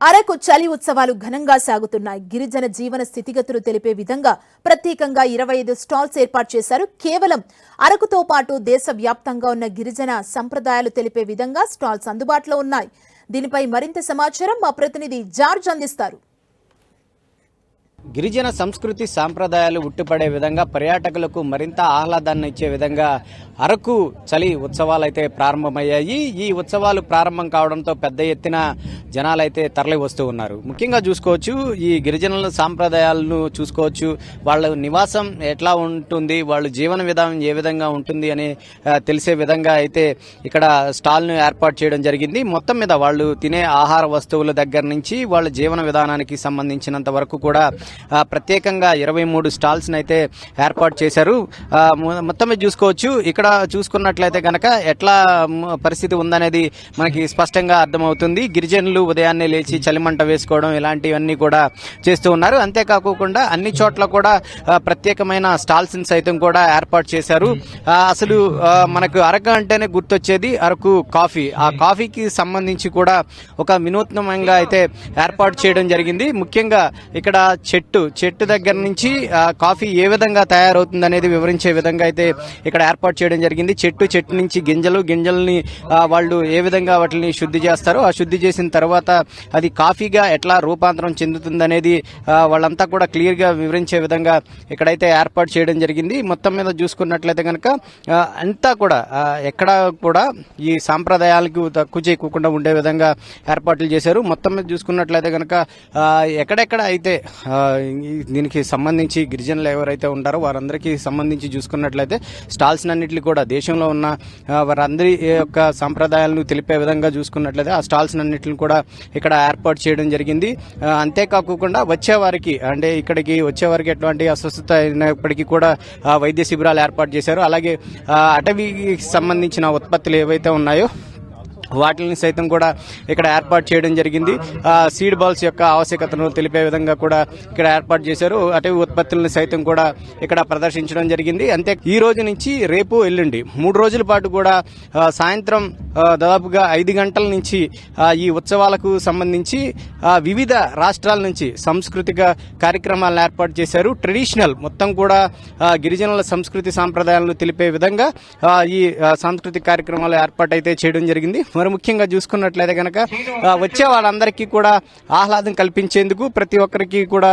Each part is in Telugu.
అరకు చలి ఉత్సవాలు ఘనంగా సాగుతున్నాయి. గిరిజన జీవన స్థితిగతులు తెలిపే విధంగా ప్రత్యేకంగా 25 స్టాల్స్ ఏర్పాటు చేశారు. కేవలం అరకుతో పాటు దేశవ్యాప్తంగా ఉన్న గిరిజన సంప్రదాయాలు తెలిపే విధంగా స్టాల్స్ అందుబాటులో ఉన్నాయి. దీనిపై మరింత సమాచారం మా ప్రతినిధి జార్జ్ అందిస్తారు. గిరిజన సంస్కృతి సాంప్రదాయాలు ఉట్టిపడే విధంగా పర్యాటకులకు మరింత ఆహ్లాదాన్ని ఇచ్చే విధంగా అరకు చలి ఉత్సవాలు అయితే ప్రారంభమయ్యాయి. ఈ ఉత్సవాలు ప్రారంభం కావడంతో పెద్ద ఎత్తున జనాలైతే తరలి వస్తూ ఉన్నారు. ముఖ్యంగా చూసుకోవచ్చు, ఈ గిరిజనుల సాంప్రదాయాలను చూసుకోవచ్చు. వాళ్ళ నివాసం ఎట్లా ఉంటుంది, వాళ్ళ జీవన విధానం ఏ విధంగా ఉంటుంది అని తెలిసే విధంగా అయితే ఇక్కడ స్టాల్ను ఏర్పాటు చేయడం జరిగింది. మొత్తం మీద వాళ్ళు తినే ఆహార వస్తువుల దగ్గర నుంచి వాళ్ళ జీవన విధానానికి సంబంధించినంత వరకు కూడా ప్రత్యేకంగా 23 స్టాల్స్ అయితే ఏర్పాటు చేశారు. మొత్తం మీద చూసుకోవచ్చు. ఇక్కడ చూసుకున్నట్లయితే కనుక ఎట్లా పరిస్థితి ఉందనేది మనకి స్పష్టంగా అర్థమవుతుంది. గిరిజనులు ఉదయాన్నే లేచి చలిమంట వేసుకోవడం ఇలాంటివన్నీ కూడా చేస్తూ ఉన్నారు. అంతేకాకుండా అన్ని చోట్ల కూడా ప్రత్యేకమైన స్టాల్స్ సైతం కూడా ఏర్పాటు చేశారు. అసలు మనకు అరకు అంటేనే గుర్తొచ్చేది అరకు కాఫీ. ఆ కాఫీకి సంబంధించి కూడా ఒక వినూత్నంగా అయితే ఏర్పాటు చేయడం జరిగింది. ముఖ్యంగా ఇక్కడ చెట్టు దగ్గర నుంచి కాఫీ ఏ విధంగా తయారవుతుంది అనేది వివరించే విధంగా అయితే ఇక్కడ ఏర్పాటు చేయడం జరిగింది. చెట్టు నుంచి గింజల్ని వాళ్ళు ఏ విధంగా వాటిని శుద్ధి చేస్తారో, ఆ శుద్ధి చేసిన తర్వాత అది కాఫీగా ఎట్లా రూపాంతరం చెందుతుంది అనేది వాళ్ళంతా కూడా క్లియర్ గా వివరించే విధంగా ఇక్కడైతే ఏర్పాటు చేయడం జరిగింది. మొత్తం మీద చూసుకున్నట్లయితే కనుక అంతా కూడా ఎక్కడ కూడా ఈ సాంప్రదాయాలకు తక్కువ చేయకుండా ఉండే విధంగా ఏర్పాట్లు చేశారు. మొత్తం మీద చూసుకున్నట్లయితే కనుక ఎక్కడెక్కడ అయితే దీనికి సంబంధించి గిరిజనులు ఎవరైతే ఉంటారో వారందరికీ సంబంధించి చూసుకున్నట్లయితే స్టాల్స్ అన్నింటినీ కూడా దేశంలో ఉన్న వారందరి యొక్క సంప్రదాయాలను తెలిపే విధంగా చూసుకున్నట్లయితే ఆ స్టాల్స్ అన్నింటిని కూడా ఇక్కడ ఏర్పాటు చేయడం జరిగింది. అంతేకాకుండా వచ్చేవారికి అంటే ఇక్కడికి వచ్చేవారికి ఎటువంటి అస్వస్థత అయినప్పటికీ కూడా వైద్య శిబిరాలు ఏర్పాటు చేశారు. అలాగే అటవీకి సంబంధించిన ఉత్పత్తులు ఏవైతే ఉన్నాయో వాటిని సైతం కూడా ఇక్కడ ఏర్పాటు చేయడం జరిగింది. సీడ్ బాల్స్ యొక్క ఆవశ్యకతను తెలిపే విధంగా కూడా ఇక్కడ ఏర్పాటు చేశారు. అటవీ ఉత్పత్తులను సైతం కూడా ఇక్కడ ప్రదర్శించడం జరిగింది. అంతే ఈ రోజు నుంచి రేపు ఎల్లుండి 3 రోజుల పాటు కూడా సాయంత్రం దాదాపుగా 5 గంటల నుంచి ఈ ఉత్సవాలకు సంబంధించి వివిధ రాష్ట్రాల నుంచి సాంస్కృతిక కార్యక్రమాలను ఏర్పాటు చేశారు. ట్రెడిషనల్ మొత్తం కూడా గిరిజనుల సంస్కృతి సాంప్రదాయాలను తెలిపే విధంగా ఈ సాంస్కృతిక కార్యక్రమాలు ఏర్పాటు అయితే చేయడం జరిగింది. మరి ముఖ్యంగా చూసుకున్నట్లయితే కనుక వచ్చే వాళ్ళందరికీ కూడా ఆహ్లాదం కల్పించేందుకు ప్రతి ఒక్కరికి కూడా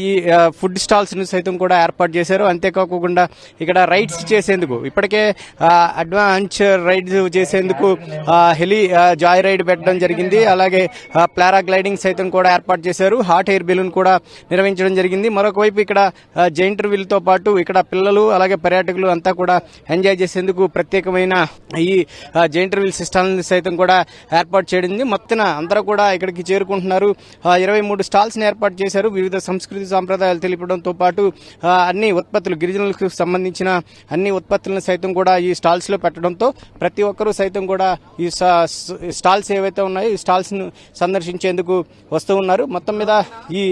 ఈ ఫుడ్ స్టాల్స్ ను సైతం కూడా ఏర్పాటు చేశారు. అంతేకాకుండా ఇక్కడ రైడ్స్ చేసేందుకు ఇప్పటికే అడ్వాంచర్ రైడ్స్ చేసేందుకు హెలి జాయ్ రైడ్ పెట్టడం జరిగింది. అలాగే పారాగ్లైడింగ్ సైతం కూడా ఏర్పాటు చేశారు. హాట్ ఎయిర్ బెలూన్ కూడా నిర్వహించడం జరిగింది. మరొక వైపు ఇక్కడ జైంట్ వీల్ తో పాటు ఇక్కడ పిల్లలు అలాగే పర్యాటకులు అంతా కూడా ఎంజాయ్ చేసేందుకు ప్రత్యేకమైన ఈ జైంట్ వీల్ సిస్టమ్ సైతం కూడా ఏర్పాటు చేయడింది. మొత్తం అందరూ కూడా ఇక్కడికి చేరుకుంటున్నారు. 23 స్టాల్స్ ని ఏర్పాటు చేశారు. వివిధ సంస్కృతి సాంప్రదాయాలు తెలిపడంతో పాటు అన్ని ఉత్పత్తులు గిరిజనులకు సంబంధించిన అన్ని ఉత్పత్తులను సైతం కూడా ఈ స్టాల్స్ లో పెట్టడంతో ప్రతి ఒక్కరూ సైతం కూడా ఈ స్టాల్స్ ఏవైతే ఉన్నాయో ఈ స్టాల్స్ ను సందర్శించేందుకు వస్తూ ఉన్నారు. మొత్తం మీద ఈ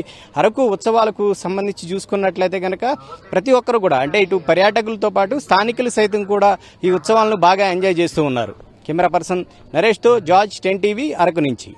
అరకు ఉత్సవాలకు సంబంధించి చూసుకున్నట్లయితే కనుక ప్రతి ఒక్కరు కూడా అంటే ఇటు పర్యాటకులతో పాటు స్థానికులు సైతం కూడా ఈ ఉత్సవాలను బాగా ఎంజాయ్ చేస్తూ ఉన్నారు. కెమెరా పర్సన్ నరేష్తో జార్జ్ 10 టీవీ అరకు నుంచి.